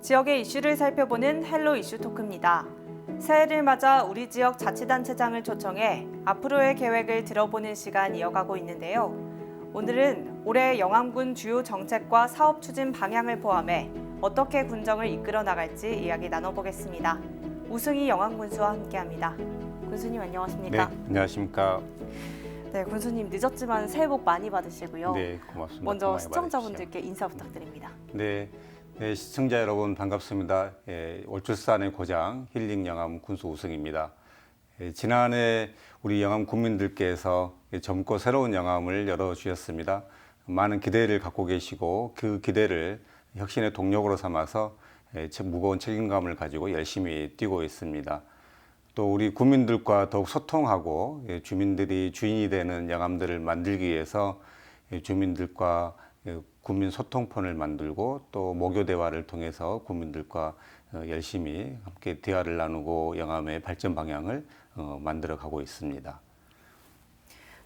지역의 이슈를 살펴보는 헬로 이슈 토크입니다. 새해를 맞아 우리 지역 자치단체장을 초청해 앞으로의 계획을 들어보는 시간 이어가고 있는데요. 오늘은 올해 영암군 주요 정책과 사업 추진 방향을 포함해 어떻게 군정을 이끌어 나갈지 이야기 나눠보겠습니다. 우승희 영암군수와 함께합니다. 군수님 안녕하십니까? 네, 안녕하십니까? 네, 군수님 늦었지만 새해 복 많이 받으시고요. 네, 고맙습니다. 먼저 많이 시청자분들께 인사 부탁드립니다. 네, 시청자 여러분 반갑습니다. 월출산의 고장 힐링 영암 군수 우승입니다. 지난해 우리 영암 국민들께서 젊고 새로운 영암을 열어주셨습니다. 많은 기대를 갖고 계시고 그 기대를 혁신의 동력으로 삼아서 무거운 책임감을 가지고 열심히 뛰고 있습니다. 또 우리 국민들과 더욱 소통하고 주민들이 주인이 되는 영암들을 만들기 위해서 주민들과 국민 소통폰을 만들고 또 모교 대화를 통해서 국민들과 열심히 함께 대화를 나누고 영암의 발전 방향을 만들어 가고 있습니다.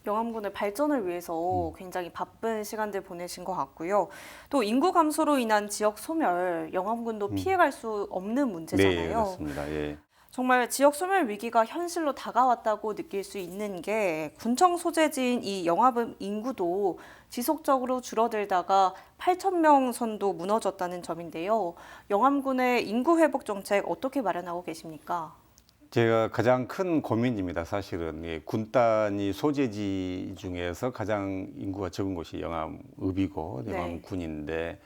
영암군의 발전을 위해서 굉장히 바쁜 시간들 보내신 것 같고요. 또 인구 감소로 인한 지역 소멸, 영암군도 피해갈 수 없는 문제잖아요. 네, 그렇습니다. 예. 정말 지역 소멸 위기가 현실로 다가왔다고 느낄 수 있는 게 군청 소재지인 이 영암 인구도 지속적으로 줄어들다가 8,000명 선도 무너졌다는 점인데요. 영암군의 인구 회복 정책 어떻게 마련하고 계십니까? 제가 가장 큰 고민입니다. 사실은 군단위 소재지 중에서 가장 인구가 적은 곳이 영암읍이고 영암군인데,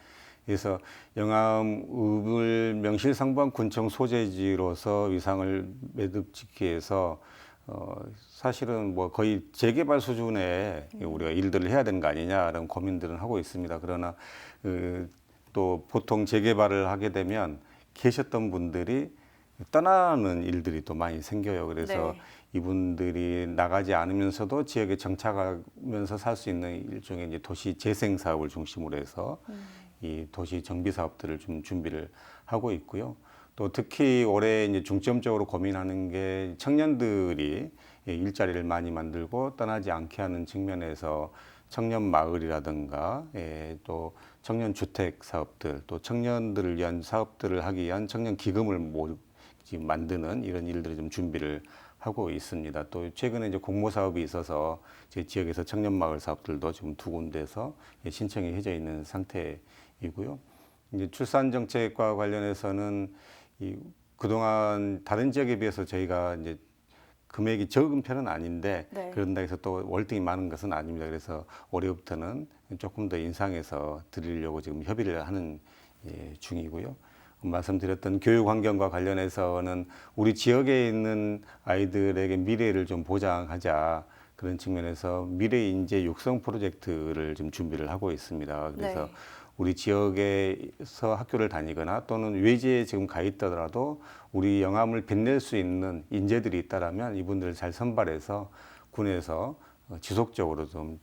그래서 영암읍을 명실상부한 군청 소재지로서 위상을 매듭짓기 위해서 사실은 뭐 거의 재개발 수준의 우리가 일들을 해야 되는 거 아니냐라는 고민들은 하고 있습니다. 그러나 또 보통 재개발을 하게 되면 계셨던 분들이 떠나는 일들이 또 많이 생겨요. 그래서 이분들이 나가지 않으면서도 지역에 정착하면서 살 수 있는 일종의 이제 도시 재생 사업을 중심으로 해서 이 도시 정비 사업들을 좀 준비를 하고 있고요. 또 특히 올해 이제 중점적으로 고민하는 게 청년들이 일자리를 많이 만들고 떠나지 않게 하는 측면에서 청년 마을이라든가 또 청년 주택 사업들, 또 청년들을 위한 사업들을 하기 위한 청년 기금을 지금 만드는 이런 일들을 좀 준비를 하고 있습니다. 또 최근에 이제 공모 사업이 있어서 제 지역에서 청년 마을 사업들도 지금 2군데에서 신청이 해져 있는 상태이고요. 이제 출산 정책과 관련해서는 그동안 다른 지역에 비해서 저희가 이제 금액이 적은 편은 아닌데 그런다 해서 또 월등히 많은 것은 아닙니다. 그래서 올해부터는 조금 더 인상해서 드리려고 지금 협의를 하는 중이고요. 말씀드렸던 교육 환경과 관련해서는 우리 지역에 있는 아이들에게 미래를 좀 보장하자, 그런 측면에서 미래 인재 육성 프로젝트를 좀 준비를 하고 있습니다. 그래서 우리 지역에서 학교를 다니거나 또는 외지에 지금 가 있더라도 우리 영암을 빛낼 수 있는 인재들이 있다라면 이분들을 잘 선발해서 군에서 지속적으로 좀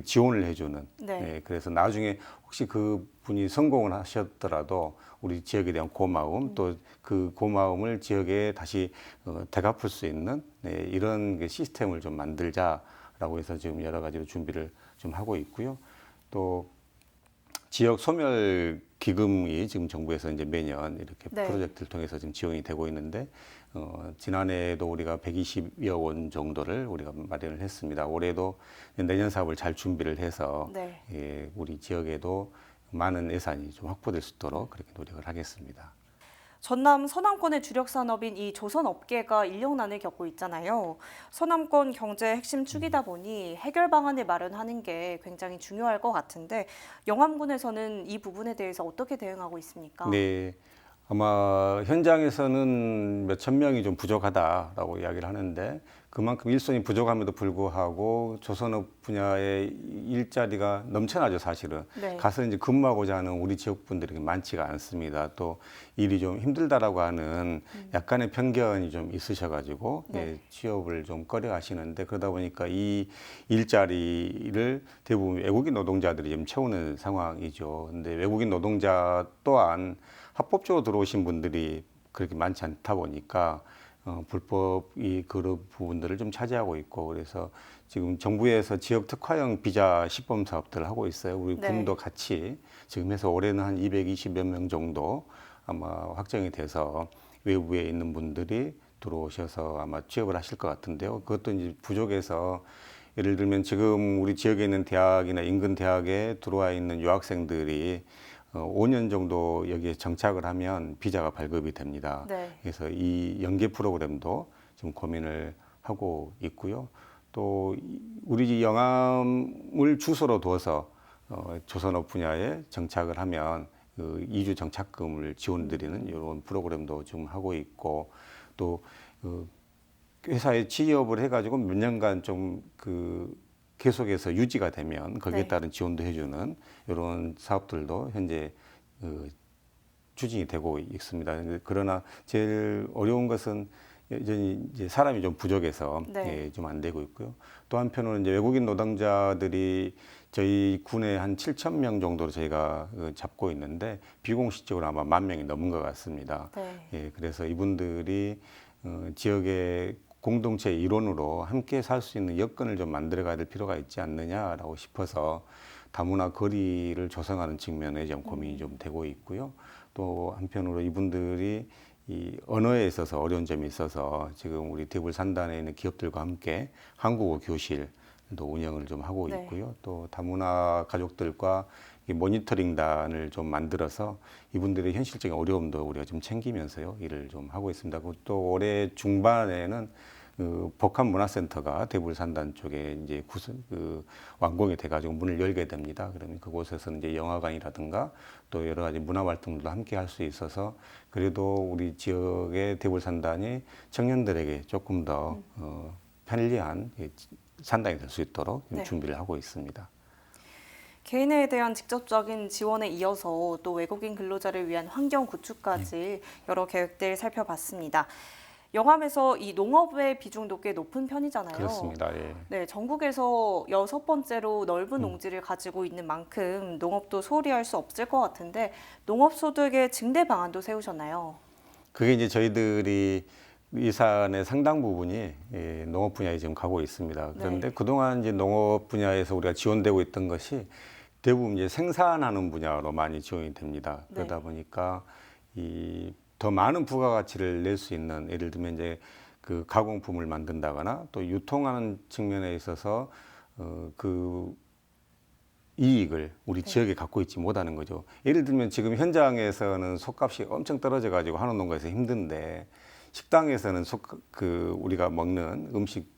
지원을 해주는. 그래서 나중에 혹시 그 분이 성공을 하셨더라도 우리 지역에 대한 고마움, 또 그 고마움을 지역에 다시 되갚을 수 있는 이런 시스템을 좀 만들자라고 해서 지금 여러 가지로 준비를 좀 하고 있고요. 또 지역 소멸 기금이 지금 정부에서 이제 매년 이렇게 프로젝트를 통해서 지금 지원이 되고 있는데, 지난해에도 우리가 120여 원 정도를 우리가 마련을 했습니다. 올해도 내년 사업을 잘 준비를 해서 우리 지역에도 많은 예산이 좀 확보될 수 있도록 그렇게 노력을 하겠습니다. 전남 서남권의 주력 산업인 이 조선업계가 인력난을 겪고 있잖아요. 서남권 경제의 핵심 축이다 보니 해결 방안을 마련하는 게 굉장히 중요할 것 같은데, 영암군에서는 이 부분에 대해서 어떻게 대응하고 있습니까? 네, 아마 현장에서는 몇천 명이 좀 부족하다라고 이야기를 하는데, 그만큼 일손이 부족함에도 불구하고 조선업 분야의 일자리가 넘쳐나죠, 사실은. 가서 이제 근무하고자 하는 우리 지역 분들이 많지가 않습니다. 또 일이 좀 힘들다라고 하는 약간의 편견이 좀 있으셔가지고 취업을 좀 꺼려 하시는데, 그러다 보니까 이 일자리를 대부분 외국인 노동자들이 좀 채우는 상황이죠. 근데 외국인 노동자 또한 합법적으로 들어오신 분들이 그렇게 많지 않다 보니까 불법 그런 부분들을 좀 차지하고 있고 그래서 지금 정부에서 지역 특화형 비자 시범 사업들을 하고 있어요. 우리 네. 군도 같이 지금 해서 올해는 한 220여 명 정도 아마 확정이 돼서 외부에 있는 분들이 들어오셔서 아마 취업을 하실 것 같은데요. 그것도 이제 부족해서 예를 들면 지금 우리 지역에 있는 대학이나 인근 대학에 들어와 있는 유학생들이 5년 정도 여기에 정착을 하면 비자가 발급이 됩니다. 네. 그래서 이 연계 프로그램도 지금 고민을 하고 있고요. 또 우리 영암을 주소로 둬서 조선업 분야에 정착을 하면 그 이주 정착금을 지원드리는 이런 프로그램도 지금 하고 있고 또 회사에 취업을 해가지고 몇 년간 좀 계속해서 유지가 되면 거기에 네. 따른 지원도 해주는 이런 사업들도 현재 추진이 되고 있습니다. 그러나 제일 어려운 것은 여전히 이제 사람이 좀 부족해서 네. 좀 안 되고 있고요. 또 한편으로는 이제 외국인 노동자들이 저희 군에 한 7천 명 정도로 저희가 잡고 있는데 비공식적으로 아마 10,000명이 넘은 것 같습니다. 네. 그래서 이분들이 지역의 공동체 일원으로 함께 살 수 있는 여건을 좀 만들어 가야 될 필요가 있지 않느냐라고 싶어서 다문화 거리를 조성하는 측면에 좀 고민이 좀 되고 있고요. 또 한편으로 이분들이 이 언어에 있어서 어려운 점이 있어서 지금 우리 대불 산단에 있는 기업들과 함께 한국어 교실도 운영을 좀 하고 네. 있고요. 또 다문화 가족들과 이 모니터링단을 좀 만들어서 이분들의 현실적인 어려움도 우리가 좀 챙기면서요 일을 좀 하고 있습니다. 그리고 또 올해 중반에는 복합문화센터가 대불 산단 쪽에 이제 완공이 돼가지고 문을 열게 됩니다. 그러면 그곳에서는 이제 영화관이라든가 또 여러 가지 문화 활동들도 함께 할 수 있어서 그래도 우리 지역의 대불 산단이 청년들에게 조금 더 편리한 산단이 될 수 있도록 네. 준비를 하고 있습니다. 개인에 대한 직접적인 지원에 이어서 또 외국인 근로자를 위한 환경 구축까지 여러 계획들 살펴봤습니다. 영암에서 이 농업의 비중도 꽤 높은 편이잖아요. 그렇습니다. 예. 네, 전국에서 6번째로 넓은 농지를 가지고 있는 만큼 농업도 소홀히 할 수 없을 것 같은데 농업 소득의 증대 방안도 세우셨나요? 그게 이제 저희들이 이 사안의 상당 부분이 농업 분야에 지금 가고 있습니다. 그런데 네. 그동안 이제 농업 분야에서 우리가 지원되고 있던 것이 대부분 이제 생산하는 분야로 많이 지원이 됩니다. 네. 그러다 보니까 더 많은 부가가치를 낼 수 있는 예를 들면 이제 그 가공품을 만든다거나 또 유통하는 측면에 있어서 그 이익을 우리 지역에 갖고 있지 못하는 거죠. 예를 들면 지금 현장에서는 솥값이 엄청 떨어져 가지고 한우 농가에서 힘든데 식당에서는 우리가 먹는 음식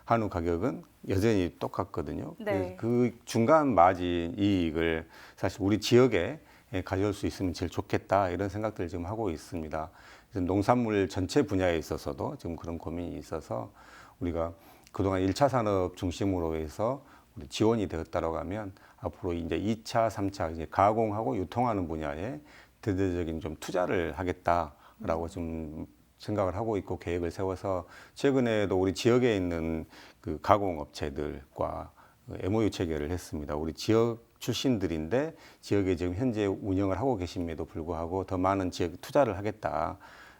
한우 가격은 여전히 똑같거든요. 네. 그래서 그 중간 마진 이익을 사실 우리 지역에 가져올 수 있으면 제일 좋겠다 이런 생각들을 지금 하고 있습니다. 그래서 농산물 전체 분야에 있어서도 지금 그런 고민이 있어서 우리가 그동안 1차 산업 중심으로 해서 우리 지원이 되었다라고 하면 앞으로 이제 2차, 3차 이제 가공하고 유통하는 분야에 대대적인 좀 투자를 하겠다라고 좀 생각을 하고 있고 계획을 세워서 최근에도 우리 지역에 있는 그 가공업체들과 MOU 체결을 했습니다. 우리 지역 출신들인데 지역에 지금 현재 운영을 하고 계심에도 불구하고 더 많은 지역 투자를 하겠다.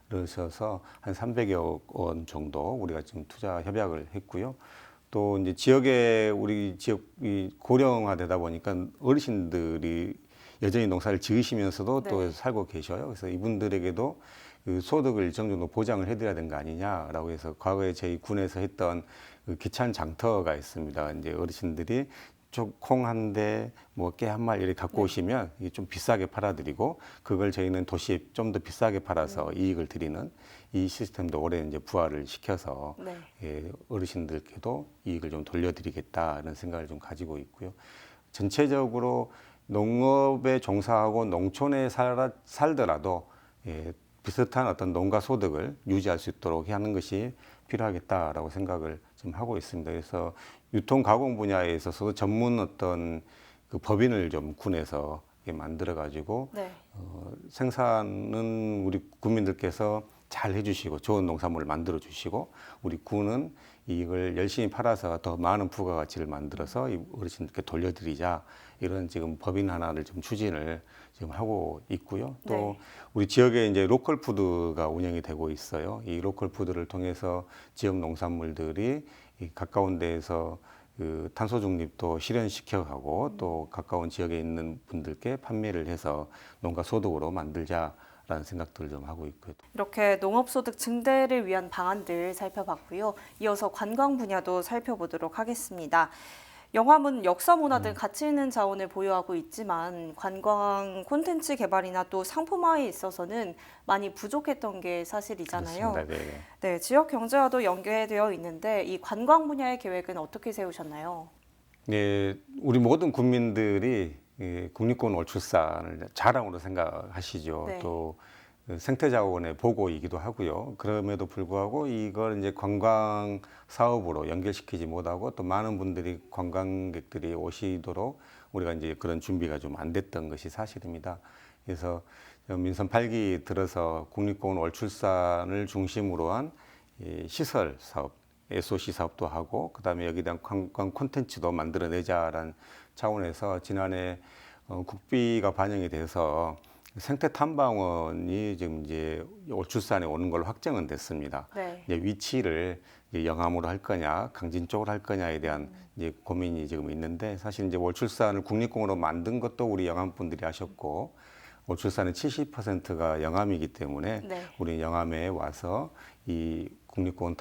그러셔서 한 300여 원 정도 우리가 지금 투자 협약을 했고요. 또 이제 지역에 우리 지역이 고령화되다 보니까 어르신들이 여전히 농사를 지으시면서도 네. 또 살고 계셔요. 그래서 이분들에게도 그 소득을 일정 정도 보장을 해드려야 되는 거 아니냐라고 해서 과거에 저희 군에서 했던 그 기찬 장터가 있습니다. 이제 어르신들이 콩 한 대, 뭐 깨 한 마리 이렇게 갖고 오시면 이게 좀 비싸게 팔아드리고 그걸 저희는 도시에 좀 더 비싸게 팔아서 이익을 드리는 이 시스템도 올해 이제 부활을 시켜서 네. 어르신들께도 이익을 좀 돌려드리겠다 이런 생각을 좀 가지고 있고요. 전체적으로 농업에 종사하고 농촌에 살더라도 비슷한 어떤 농가 소득을 유지할 수 있도록 하는 것이 필요하겠다라고 생각을 좀 하고 있습니다. 그래서 유통 가공 분야에 있어서 전문 어떤 그 법인을 좀 군에서 만들어 가지고 네. 생산은 우리 국민들께서 잘 해주시고 좋은 농산물을 만들어 주시고 우리 군은 이걸 열심히 팔아서 더 많은 부가가치를 만들어서 이 어르신들께 돌려드리자 이런 지금 법인 하나를 좀 추진을 지금 하고 있고요. 또 네. 우리 지역에 이제 로컬 푸드가 운영이 되고 있어요. 이 로컬 푸드를 통해서 지역 농산물들이 이 가까운 데에서 그 탄소 중립도 실현시켜 가고 또 가까운 지역에 있는 분들께 판매를 해서 농가 소득으로 만들자라는 생각들을 좀 하고 있고요. 이렇게 농업소득 증대를 위한 방안들 살펴봤고요. 이어서 관광 분야도 살펴보도록 하겠습니다. 영암은 역사 문화 등 가치 있는 자원을 보유하고 있지만 관광 콘텐츠 개발이나 또 상품화에 있어서는 많이 부족했던 게 사실이잖아요. 그렇습니다. 네. 네, 지역 경제와도 연계되어 있는데 이 관광 분야의 계획은 어떻게 세우셨나요? 네, 우리 모든 국민들이 이 국립공원 월출산을 자랑으로 생각하시죠. 네. 또 생태자원의 보고이기도 하고요. 그럼에도 불구하고 이걸 이제 관광 사업으로 연결시키지 못하고 또 많은 분들이 관광객들이 오시도록 우리가 이제 그런 준비가 좀 안 됐던 것이 사실입니다. 그래서 민선 8기 들어서 국립공원 월출산을 중심으로 한 이 시설 사업, SOC 사업도 하고 그다음에 여기에 대한 관광 콘텐츠도 만들어내자라는 차원에서 지난해 국비가 반영이 돼서 생태 탐방원이 지금 이제 월출산에 오는 걸로 확정은 됐습니다. 네. 이제 위치를 이제 영암으로 할 거냐, 강진 쪽으로 할 거냐에 대한 이제 고민이 지금 있는데 사실 이제 월출산을 국립공원으로 만든 것도 우리 영암 분들이 하셨고 월출산의 70%가 영암이기 때문에 네. 우리 영암에 와서 이 국립공원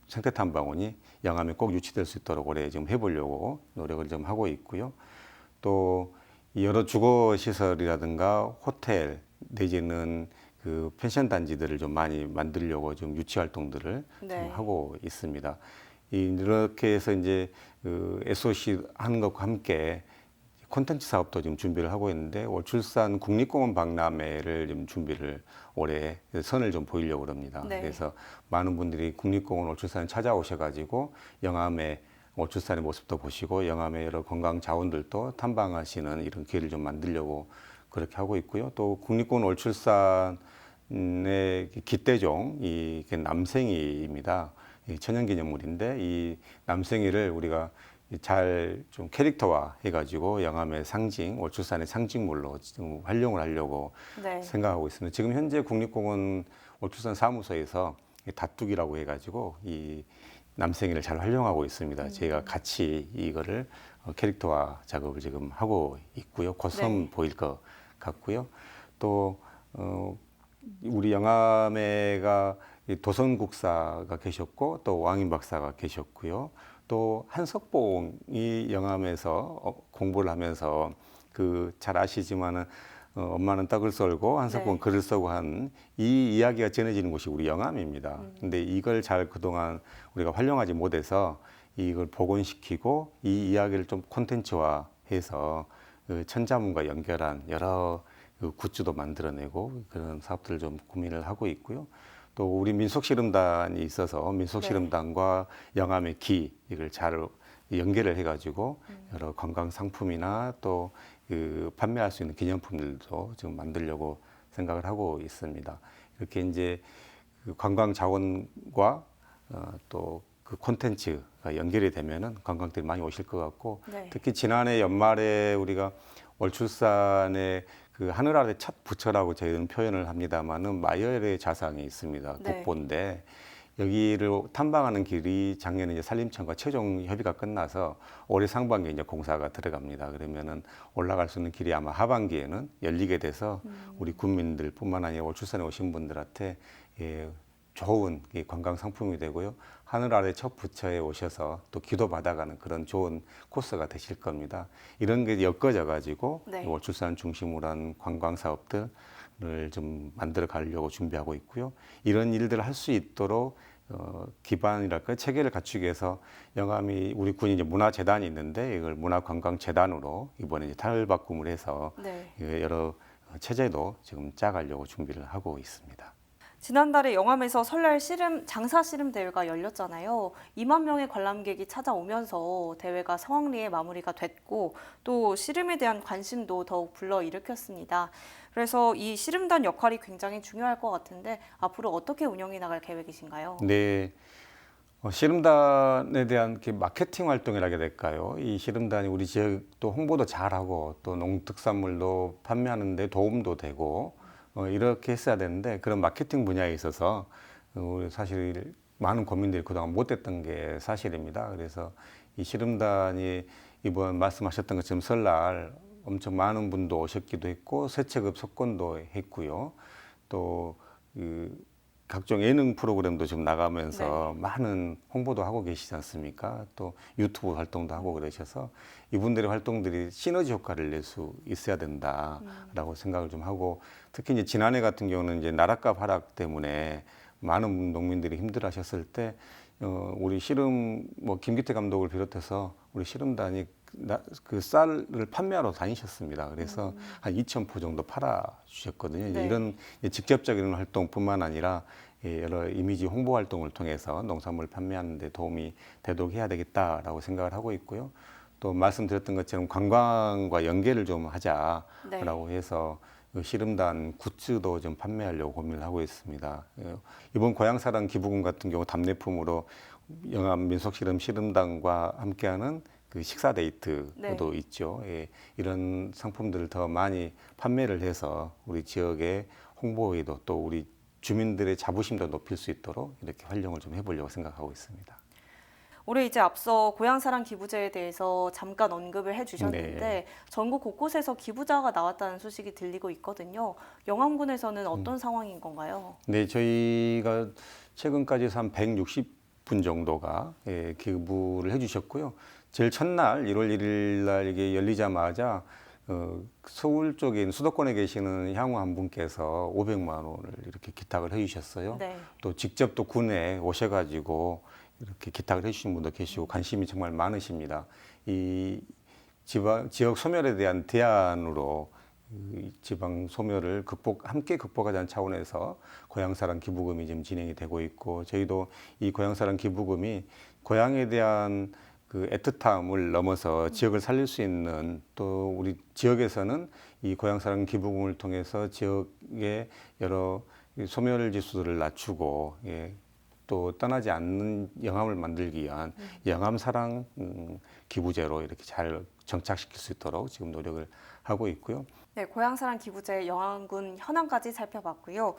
생태 탐방원이 영암에 꼭 유치될 수 있도록 올해 지금 해보려고 노력을 좀 하고 있고요. 또 여러 주거 시설이라든가 호텔 내지는 그 펜션 단지들을 좀 많이 만들려고 좀 유치 활동들을 네. 좀 하고 있습니다. 이렇게 해서 이제 그 SOC 하는 것과 함께 콘텐츠 사업도 지금 준비를 하고 있는데 월출산 국립공원 박람회를 좀 준비를 올해 선을 좀 보이려고 합니다. 네. 그래서 많은 분들이 국립공원 월출산에 찾아오셔가지고 영암의 월출산의 모습도 보시고 영암의 여러 관광 자원들도 탐방하시는 이런 기회를 좀 만들려고 그렇게 하고 있고요. 또 국립공원 월출산의 기대종 남생이입니다. 이 천연기념물인데 이 남생이를 우리가 잘 좀 캐릭터화 해가지고 영암의 상징, 월출산의 상징물로 지금 활용을 하려고 네. 생각하고 있습니다. 지금 현재 국립공원 월출산 사무소에서 다투기라고 해가지고 이 남생이를 잘 활용하고 있습니다. 저희가 같이 이거를 캐릭터화 작업을 지금 하고 있고요. 곧선 네. 보일 것 같고요. 또 우리 영암에가 도선국사가 계셨고 또 왕인 박사가 계셨고요. 또 한석봉이 영암에서 공부를 하면서 그 잘 아시지만은 엄마는 떡을 썰고 한석봉 네. 글을 쓰고 한 이 이야기가 전해지는 곳이 우리 영암입니다. 근데 이걸 잘 그동안 우리가 활용하지 못해서 이걸 복원시키고 이 이야기를 좀 콘텐츠화해서 그 천자문과 연결한 여러 그 굿즈도 만들어내고 그런 사업들을 좀 고민을 하고 있고요. 또 우리 민속씨름단이 있어서 민속씨름단과 영암의 기 이걸 잘 연계를 해가지고 여러 관광 상품이나 또 그 판매할 수 있는 기념품들도 지금 만들려고 생각을 하고 있습니다. 이렇게 이제 그 관광 자원과 또 그 콘텐츠가 연결이 되면은 관광객들이 많이 오실 것 같고 네. 특히 지난해 연말에 우리가 월출산에 그 하늘 아래 첫 부처라고 저희는 표현을 합니다만은 마열의 자상이 있습니다. 네. 국보인데 여기를 탐방하는 길이 작년에 이제 산림청과 최종 협의가 끝나서 올해 상반기에 이제 공사가 들어갑니다. 그러면은 올라갈 수 있는 길이 아마 하반기에는 열리게 돼서 우리 국민들뿐만 아니라 월출산에 오신 분들한테 좋은 관광 상품이 되고요. 하늘 아래 첫 부처에 오셔서 또 기도 받아가는 그런 좋은 코스가 되실 겁니다. 이런 게 엮어져 가지고 네. 월출산 중심으로 한 관광 사업들을 좀 만들어 가려고 준비하고 있고요. 이런 일들을 할 수 있도록 기반이랄까 체계를 갖추기 위해서 영암이 우리 군이 이제 문화재단이 있는데 이걸 문화관광재단으로 이번에 이제 탈바꿈을 해서 네. 여러 체제도 지금 짜가려고 준비를 하고 있습니다. 지난달에 영암에서 설날 장사 씨름 대회가 열렸잖아요. 2만 명의 관람객이 찾아오면서 대회가 성황리에 마무리가 됐고 또 씨름에 대한 관심도 더욱 불러일으켰습니다. 그래서 이 씨름단 역할이 굉장히 중요할 것 같은데 앞으로 어떻게 운영해 나갈 계획이신가요? 네. 씨름단에 대한 마케팅 활동이라 해야 될까요? 이 씨름단이 우리 지역도 홍보도 잘하고 또 농특산물도 판매하는 데 도움도 되고 이렇게 했어야 되는데 그런 마케팅 분야에 있어서 우리 사실 많은 고민들이 그동안 못했던 게 사실입니다. 그래서 이 씨름단이 이번 말씀하셨던 것처럼 설날 엄청 많은 분도 오셨기도 했고 세체급 석권도 했고요. 또 각종 예능 프로그램도 지금 나가면서 네. 많은 홍보도 하고 계시지 않습니까? 또 유튜브 활동도 하고 그러셔서 이분들의 활동들이 시너지 효과를 낼 수 있어야 된다라고 생각을 좀 하고 특히 이제 지난해 같은 경우는 이제 나랏값 하락 때문에 많은 농민들이 힘들어하셨을 때 우리 씨름 김기태 감독을 비롯해서 우리 씨름단이 그 쌀을 판매하러 다니셨습니다. 그래서 한 2,000포 정도 팔아 주셨거든요. 네. 이런 직접적인 활동뿐만 아니라 여러 이미지 홍보 활동을 통해서 농산물 판매하는 데 도움이 되도록 해야 되겠다라고 생각을 하고 있고요. 또 말씀드렸던 것처럼 관광과 연계를 좀 하자라고 해서 씨름단 굿즈도 좀 판매하려고 고민을 하고 있습니다. 이번 고향사랑 기부금 같은 경우 답례품으로 영암 민속씨름단과 함께하는 그 식사 데이트도 있죠. 이런 상품들을 더 많이 판매를 해서 우리 지역의 홍보에도 또 우리 주민들의 자부심도 높일 수 있도록 이렇게 활용을 좀 해보려고 생각하고 있습니다. 올해 이제 앞서 고향사랑 기부제에 대해서 잠깐 언급을 해주셨는데 네. 전국 곳곳에서 기부자가 나왔다는 소식이 들리고 있거든요. 영암군에서는 어떤 상황인 건가요? 네, 저희가 최근까지 해서 한 160분 정도가 기부를 해주셨고요. 제일 첫날 1월 1일 날 이게 열리자마자 서울 쪽에 있는 수도권에 계시는 향후 한 분께서 500만 원을 이렇게 기탁을 해주셨어요. 네. 또 직접 또 군에 오셔가지고 이렇게 기탁을 해주신 분도 계시고 관심이 정말 많으십니다. 이 지역 소멸에 대한 대안으로 지방 소멸을 함께 극복하자는 차원에서 고향사랑 기부금이 지금 진행이 되고 있고 저희도 이 고향사랑 기부금이 고향에 대한 그 애틋함을 넘어서 지역을 살릴 수 있는 또 우리 지역에서는 이 고향사랑 기부금을 통해서 지역의 여러 소멸 지수들을 낮추고 또 떠나지 않는 영암을 만들기 위한 영암사랑 기부제로 이렇게 잘 정착시킬 수 있도록 지금 노력을 하고 있고요. 네, 고향사랑 기부제 영암군 현황까지 살펴봤고요.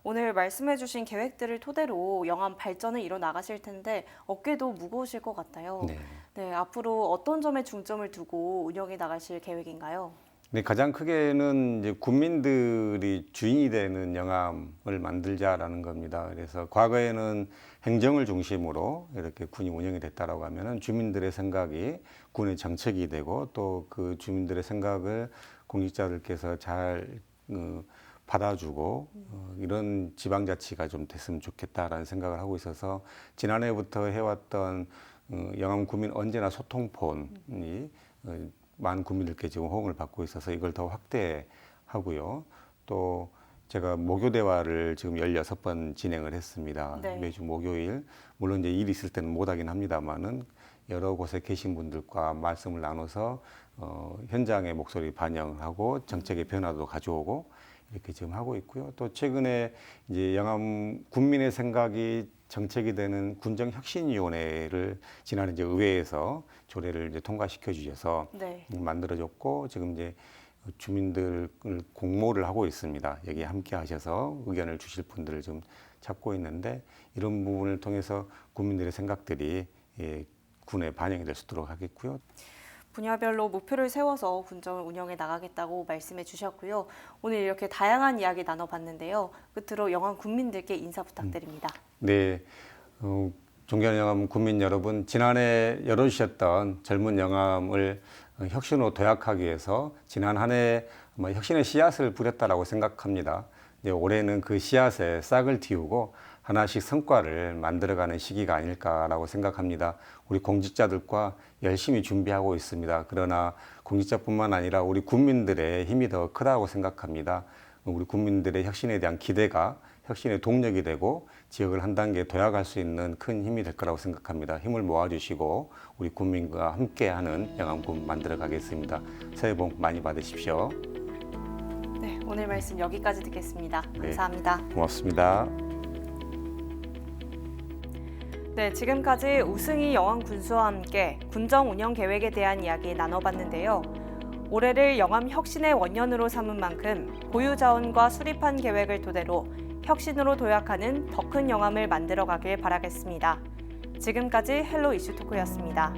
오늘 말씀해주신 계획들을 토대로 영암 발전을 이뤄 나가실 텐데 어깨도 무거우실 것 같아요. 네. 네, 앞으로 어떤 점에 중점을 두고 운영해 나가실 계획인가요? 네, 가장 크게는 이제 국민들이 주인이 되는 영암을 만들자라는 겁니다. 그래서 과거에는 행정을 중심으로 이렇게 군이 운영이 됐다라고 하면은 주민들의 생각이 군의 정책이 되고 또 그 주민들의 생각을 공직자들께서 잘 받아주고 이런 지방자치가 좀 됐으면 좋겠다라는 생각을 하고 있어서 지난해부터 해왔던 영암 구민 언제나 소통폰이 많은 국민들께 지금 호응을 받고 있어서 이걸 더 확대하고요. 또 제가 목요 대화를 지금 16번 진행을 했습니다. 네. 매주 목요일 물론 이제 일이 있을 때는 못 하긴 합니다만은 여러 곳에 계신 분들과 말씀을 나눠서 현장의 목소리 반영을 하고 정책의 변화도 가져오고 이렇게 지금 하고 있고요. 또 최근에 이제 영암 군민의 생각이 정책이 되는 군정혁신위원회를 지난해 이제 의회에서 조례를 이제 통과시켜 주셔서 네. 만들어졌고 지금 이제 주민들을 공모를 하고 있습니다. 여기에 함께 하셔서 의견을 주실 분들을 좀 찾고 있는데 이런 부분을 통해서 국민들의 생각들이 군에 반영이 될 수 있도록 하겠고요. 분야별로 목표를 세워서 군정을 운영해 나가겠다고 말씀해 주셨고요. 오늘 이렇게 다양한 이야기 나눠봤는데요. 끝으로 영암 국민들께 인사 부탁드립니다. 네, 존경하는 영암 국민 여러분, 지난해 열어주셨던 젊은 영암을 혁신으로 도약하기 위해서 지난 한 해 혁신의 씨앗을 뿌렸다라고 생각합니다. 이제 올해는 그 씨앗에 싹을 틔우고 하나씩 성과를 만들어가는 시기가 아닐까라고 생각합니다. 우리 공직자들과 열심히 준비하고 있습니다. 그러나 공직자뿐만 아니라 우리 국민들의 힘이 더 크다고 생각합니다. 우리 국민들의 혁신에 대한 기대가 혁신의 동력이 되고 지역을 한 단계 도약할 수 있는 큰 힘이 될 거라고 생각합니다. 힘을 모아주시고 우리 국민과 함께하는 영암군 만들어 가겠습니다. 새해 복 많이 받으십시오. 네, 오늘 말씀 여기까지 듣겠습니다. 네. 감사합니다. 고맙습니다. 네, 지금까지 우승희 영암 군수와 함께 군정 운영 계획에 대한 이야기 나눠봤는데요. 올해를 영암 혁신의 원년으로 삼은 만큼 보유 자원과 수립한 계획을 토대로 혁신으로 도약하는 더 큰 영암을 만들어가길 바라겠습니다. 지금까지 헬로 이슈 토크였습니다.